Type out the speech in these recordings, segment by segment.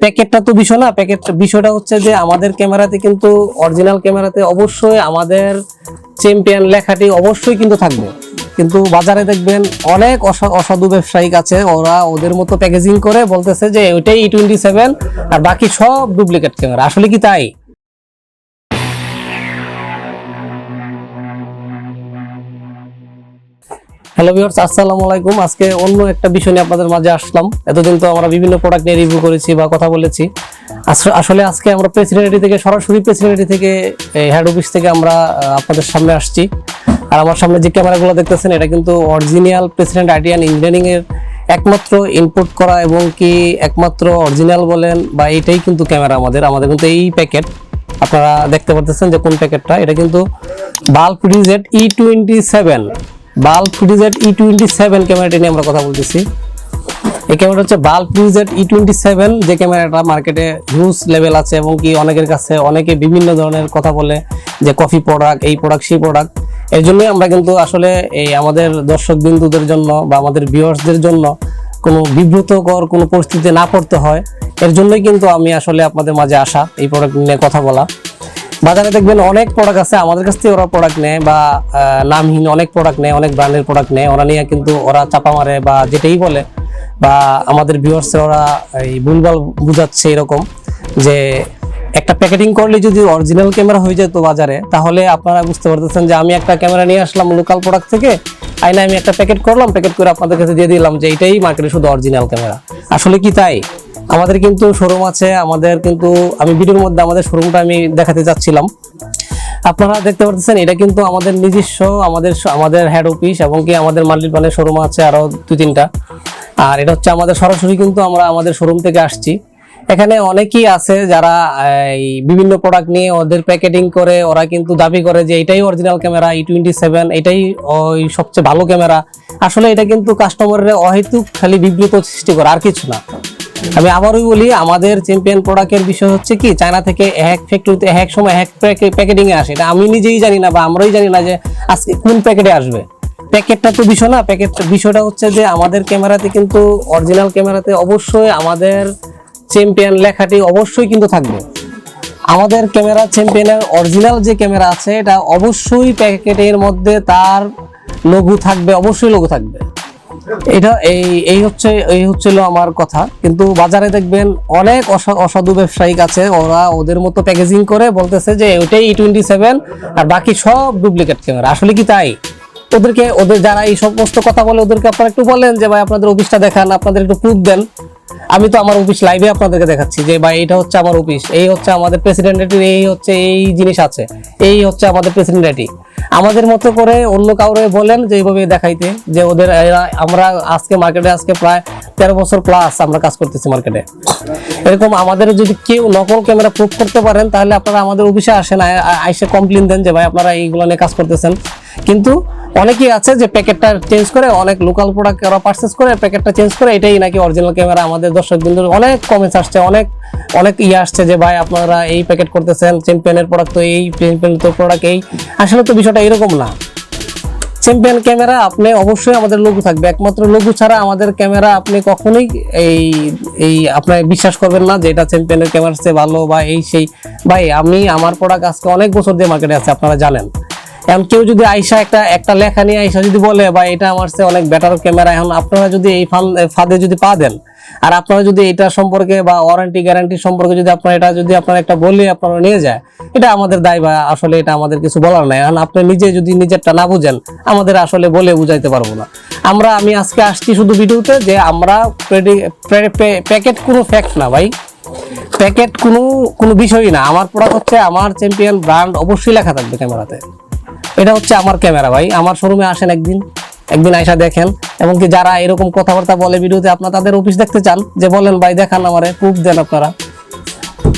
প্যাকেটটা তো বিষয় না, বিষয়টা হচ্ছে যে আমাদের ক্যামেরাতে কিন্তু অরিজিনাল ক্যামেরাতে অবশ্যই আমাদের চ্যাম্পিয়ন লেখাটি অবশ্যই কিন্তু থাকবে। কিন্তু বাজারে দেখবেন অনেক অসাধু ব্যবসায়িক আছে, ওরা ওদের মতো প্যাকেজিং করে বলতেছে যে ওইটাই E27 আর বাকি সব ডুপ্লিকেট ক্যামেরা। আসলে কি তাই? হ্যালো ভিউয়ার্স, আসসালামু আলাইকুম। আজকে অন্য একটা বিষয় নিয়ে আপনাদের মাঝে আসলাম। এতদিন তো আমরা বিভিন্ন প্রোডাক্ট নিয়ে রিভিউ করেছি বা কথা বলেছি। আসলে আজকে আমরা প্রেসিডেন্টি থেকে সরাসরি প্রেসিডেন্টি থেকে হেড অফিস থেকে আমরা আপনাদের সামনে আসছি। আর আমার সামনে যে ক্যামেরাগুলো দেখতেছেন এটা কিন্তু অরিজিনাল প্রেসিডেন্ট আইডিয়ান ইঞ্জিনিয়ারিং এর একমাত্র ইনপুট করা এবং কি একমাত্র অরিজিনাল বলেন বা এটাই কিন্তু ক্যামেরা আমাদের কিন্তু এই প্যাকেট আপনারা দেখতে পাচ্ছেন যে কোন প্যাকেটটা। এটা কিন্তু bulb reset E27 bulb reset E27 ক্যামেরাটি নিয়ে আমরা কথা বলতেছি। এই ক্যামেরা হচ্ছে বাল্ব রিজেট E27, যে ক্যামেরাটা মার্কেটে হিউজ লেভেল আছে এবং কি অনেকের কাছে অনেকে বিভিন্ন ধরনের কথা বলে যে কফি প্রোডাক্ট, এই প্রোডাক্ট, সেই প্রোডাক্ট। এর জন্যই আমরা কিন্তু আসলে এই আমাদের দর্শক বিন্দুদের জন্য বা আমাদের ভিউয়ার্সদের জন্য কোনো বিব্রতকর কোনো পরিস্থিতিতে না পড়তে হয়, এর জন্যই কিন্তু আমি আসলে আপনাদের মাঝে আসা, এই প্রোডাক্ট নিয়ে কথা বলা। বাজারে দেখবেন অনেক প্রোডাক্ট আছে, আমাদের কাছ থেকে ওরা প্রোডাক্ট নেয় বা নামহীন অনেক প্রোডাক্ট নেয়, অনেক ব্র্যান্ডের প্রোডাক্ট নেয়, ওরা নিয়ে কিন্তু ওরা চাপা মারে বা যেটাই বলে বা আমাদের ভিউয়ার্সের ওরা এই ভুলভাল বুঝাচ্ছে এরকম যে একটা প্যাকেটিং করলে যদি অরিজিনাল ক্যামেরা হয়ে যেত বাজারে, তাহলে আপনারা বুঝতে পারতেছেন যে আমি একটা ক্যামেরা নিয়ে আসলাম লোকাল প্রোডাক্ট থেকে, আইনা আমি একটা প্যাকেট করলাম, প্যাকেট করে আপনাদের কাছে দিয়ে দিলাম যে এইটাই মার্কেটে শুধু অরিজিনাল ক্যামেরা। আসলে কি তাই? আমাদের কিন্তু শোরুম আছে, আমাদের কিন্তু আমি ভিডিওর মধ্যে আমাদের শোরুমটা আমি দেখাতে যাচ্ছিলাম। আপনারা দেখতে পাচ্ছেন এটা কিন্তু আমাদের নিজস্ব আমাদের হেড অফিস এবং কি আমাদের মাল্টিপ্লানের শোরুম আছে আরো 2-3টা। আর এটা হচ্ছে আমাদের সরাসরি কিন্তু আমরা আমাদের শোরুম থেকে আসছি। এখানে অনেকেই আছে যারা এই বিভিন্ন প্রোডাক্ট নিয়ে ওদের প্যাকেটিং করে ওরা কিন্তু দাবি করে যে এটাই অরিজিনাল ক্যামেরা E27, এটাই ওই সবচেয়ে ভালো ক্যামেরা। আসলে এটা কিন্তু কাস্টমারের অহেতুক খালি বিব্রত সৃষ্টি করে, আর কিছু না। আমি আবারও বলি, আমাদের চ্যাম্পিয়ন প্রোডাক্টের বিষয় হচ্ছে কি চায়না থেকে এক ফ্যাক্টরিতে এক সময় এক প্যাকেটিং এ আসে। এটা আমি নিজেই জানি না বা আমরাই জানি না যে আজকে কোন প্যাকেটে আসবে। প্যাকেটটা তো বিষয় না, বিষয়টা হচ্ছে যে আমাদের ক্যামেরাতে কিন্তু অরিজিনাল ক্যামেরাতে অবশ্যই আমাদের চ্যাম্পিয়ন লেখাটি অবশ্যই কিন্তু থাকবে। আমাদের ক্যামেরা চ্যাম্পিয়নের অরিজিনাল যে ক্যামেরা আছে এটা অবশ্যই প্যাকেটের মধ্যে তার লোগো থাকবে, অবশ্যই লোগো থাকবে। এটা এই হচ্ছিল আমার কথা। কিন্তু বাজারে দেখবেন অনেক অসাধু ব্যবসায়িক আছে, ওরা ওদের মতো প্যাকেজিং করে বলতেছে যে ওইটাই E27 আর বাকি সব ডুপ্লিকেট ক্যামেরা। আসলে কি তাই? ওদের যারা এই সমস্ত কথা বলে ওদেরকে আপনারা একটু বলেন যে ভাই আপনাদের অফিসটা দেখান, আপনাদের একটু প্রুফ দেন। আমি তো আমার অফিস লাইভে আপনাদেরকে দেখাচ্ছি যে ভাই এটা হচ্ছে আমার অফিস, এই হচ্ছে আমাদের প্রেসিডেন্টের, এই হচ্ছে এই জিনিস আছে, এই হচ্ছে আমাদের প্রেসিডেন্টের। আমাদের মতো করে অন্য কাউরে বলেন যে এইভাবে দেখাইতে যে ওদের আমরা আজকে মার্কেটে আজকে প্রায় 13 বছর প্লাস আমরা কাজ করতেছি মার্কেটে। এরকম আমাদের যদি কেউ নকল ক্যামেরা প্রুফ করতে পারেন তাহলে আপনারা আমাদের অফিসে আসেন, আইসে কমপ্লেন দেন যে ভাই আপনারা এইগুলো নিয়ে কাজ করতেছেন। কিন্তু অনেকেই আছে যে প্যাকেটটা চেঞ্জ করে, অনেক লোকাল প্রোডাক্ট ওরা পারচেজ করে প্যাকেটটা চেঞ্জ করে এটাই নাকি অরিজিনাল ক্যামেরা। আমাদের দর্শক বিন্দুর অনেক কমেন্টস আসছে, অনেক আসছে যে ভাই আপনারা এই প্যাকেট করতেছেন, চ্যাম্পিয়নের প্রোডাক্ট তো এই, চ্যাম্পিয়ন তো প্রোডাক্ট এই। আসলে তো বিষয়টা এরকম না। চ্যাম্পিয়ন ক্যামেরা আপনি অবশ্যই আমাদের লোগো থাকবে, একমাত্র লোগো ছাড়া আমাদের ক্যামেরা আপনি কখনোই এই আপনার বিশ্বাস করবেন না যে এটা চ্যাম্পিয়নের ক্যামেরার চেয়ে ভালো বা এই সেই। ভাই আমার প্রোডাক্ট আজকে অনেক বছর দিয়ে মার্কেটে আছে, আপনারা জানেন। এখন কেউ যদি আইসা একটা লেখা নিয়ে আইসা যদি বলে বা এটা আমার চেয়ে অনেক বেটার ক্যামেরা, এখন আপনারা যদি এই ফাঁদে যদি পা দেন আর আপনারা যদি এটা সম্পর্কে বা ওয়ারেন্টি গ্যারান্টি সম্পর্কে যদি আপনারা এটা যদি আপনারা একটা বলে আপনারা নিয়ে যায়, এটা আমাদের দায় বা আসলে এটা আমাদের কিছু বলার নাই। এখন আপনি নিজে যদি নিজেরটা না বুঝেন আমাদের আসলে বলে বুঝাইতে পারবো না। আমি আজকে আসছি শুধু ভিডিওতে যে আমরা প্যাকেট কোনো ফ্যাক্ট না ভাই, প্যাকেট কোনো বিষয়ই না। আমার প্রোডাক্ট হচ্ছে আমার চ্যাম্পিয়ন ব্র্যান্ড অবশ্যই লেখা থাকবে ক্যামেরাতে। এটা হচ্ছে আমার ক্যামেরা ভাই। আমার শোরুমে আসেন একদিন আইসা দেখেন। এবং কি যারা এরকম কথাবার্তা বলে ভিডিওতে আপনারা তাদের অফিস দেখতে চান যে বলেন ভাই দেখান আমারে, প্রুফ দেন আপনারা।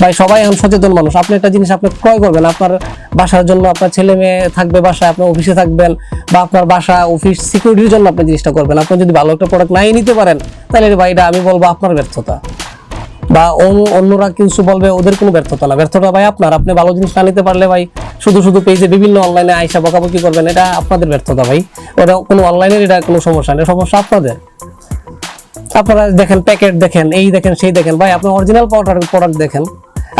ভাই সবাই এখন সচেতন মানুষ। আপনি একটা জিনিস আপনি ক্রয় করবেন আপনার বাসার জন্য, আপনার ছেলে মেয়ে থাকবে বাসায়, আপনার অফিসে থাকবেন বা আপনার বাসা অফিস সিকিউরিটির জন্য আপনি জিনিসটা করবেন। আপনি যদি ভালো একটা প্রোডাক্ট নাই নিতে পারেন তাহলে ভাই এটা আমি বলবো আপনার ব্যর্থতা, বা অন্যরা কিছু বলবে ওদের কোনো ব্যর্থতা না। ব্যর্থতা ভাই আপনার, আপনি ভালো জিনিস না নিতে পারলে ভাই শুধু পেজে বিভিন্ন অনলাইনে আইসা বকাবকি করবেন, এটা আপনাদের ব্যর্থতা ভাই। ওটা কোনো অনলাইনের এটা কোনো সমস্যা নেই, সমস্যা আপনাদের। আপনারা দেখেন প্যাকেট দেখেন, এই দেখেন সেই দেখেন ভাই, আপনি অরিজিনাল প্রোডাক্ট দেখেন।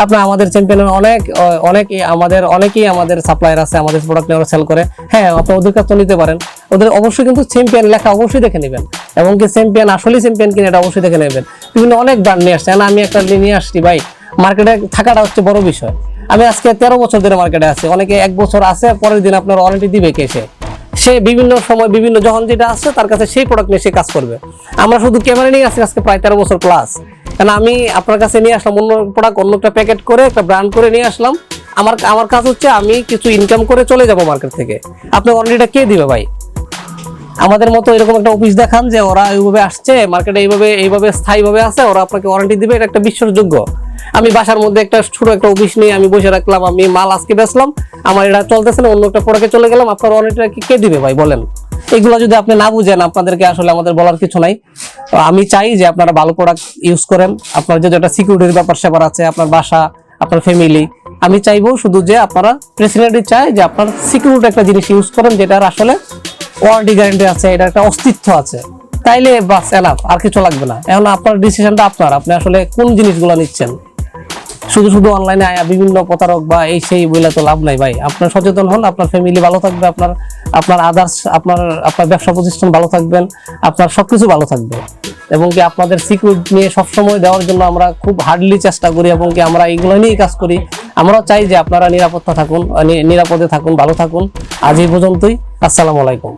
আপনার আমাদের চ্যাম্পিয়নের অনেকেই আমাদের সাপ্লায়ার আছে, আমাদের প্রোডাক্ট নিয়ে সেল করে। হ্যাঁ, আপনি ওদের কাছে নিতে পারেন, ওদের অবশ্যই কিন্তু চ্যাম্পিয়ন লেখা অবশ্যই দেখে নেবেন, এবং কি চ্যাম্পিয়ন আসলেই চ্যাম্পিয়ন কিনা এটা অবশ্যই দেখে নেবেন। বিভিন্ন অনেক ব্র্যান্ড নিয়ে আসছে, আমি একটা নিয়ে আসছি ভাই, মার্কেটে থাকাটা হচ্ছে বড় বিষয়। আমি আজকে 13 বছর ধরে মার্কেটে আছি, অনেকে 1 বছর আছে, পরের দিন আপনার ওয়ারেন্টি দিবে কে সে বিভিন্ন সময় বিভিন্ন যখন যেটা আসছে তার কাছে সেই প্রোডাক্ট নিয়ে সে কাজ করবে। আমরা শুধু ক্যামেরা নিয়ে আসছি আজকে প্রায় 13 বছর প্লাস, কারণ আমি আপনার কাছে নিয়ে আসলাম অন্য প্রোডাক্ট, অন্য একটা প্যাকেট করে একটা ব্র্যান্ড করে নিয়ে আসলাম। আমার কাজ হচ্ছে আমি কিছু ইনকাম করে চলে যাব মার্কেট থেকে, আপনি ওয়ারেন্টিটা কে দিবে ভাই? আমাদের মতো এরকম একটা অফিস দেখান যে ওরা এইভাবে আসছে মার্কেটে, এইভাবে স্থায়ীভাবে আছে, ওরা আপনাকে ওয়ারেন্টি দিবে, এটা একটা বিশ্বাসযোগ্য। আমি বাসার মধ্যে একটা ছোট একটা অফিস নিয়ে আমি বসে রাখলাম, আমি মাল আজকে বেচলাম, আমার এটা চলতেছে না, অন্য একটা প্রোডাক্টে চলে গেলাম, আপনার ওয়ারেন্টিটা কে দিবে ভাই বলেন? এগুলো যদি আপনি না বুঝেন, আপনাদেরকে আসলে আমাদের বলার কিছু নাই। তো আমি চাই যে আপনারা ভালো প্রোডাক্ট ইউজ করেন। আপনার যদি একটা সিকিউরিটির ব্যাপার স্যাপার আছে, আপনার বাসা, আপনার ফ্যামিলি, আমি চাইবো শুধু যে আপনারা প্রেসিডেন্টই চাই যে আপনার সিকিউরিটি একটা জিনিস ইউজ করেন, যেটার আসলে ওয়ারেন্টি গ্যারান্টি আছে, এটা একটা অস্তিত্ব আছে, তাইলে বাস এনাফ, আর কিছু লাগবে না। এখন আপনার ডিসিশনটা আপনার, আপনি আসলে কোন জিনিসগুলো নিচ্ছেন। শুধু শুধু অনলাইনে আয়া বিভিন্ন প্রতারক বা এই সেই বইলে তো লাভ নাই ভাই। আপনার সচেতন হন, আপনার ফ্যামিলি ভালো থাকবে, আপনার আদার্স আপনার ব্যবসা প্রতিষ্ঠান ভালো থাকবেন, আপনার সবকিছু ভালো থাকবে। এবং কি আপনাদের সিকিউরিটি নিয়ে সবসময় দেওয়ার জন্য আমরা খুব হার্ডলি চেষ্টা করি, এবং কি আমরা এইগুলো নিয়েই কাজ করি। আমরা চাই যে আপনারা নিরাপদে থাকুন, ভালো থাকুন। আজ এই পর্যন্তই। আসসালামু আলাইকুম।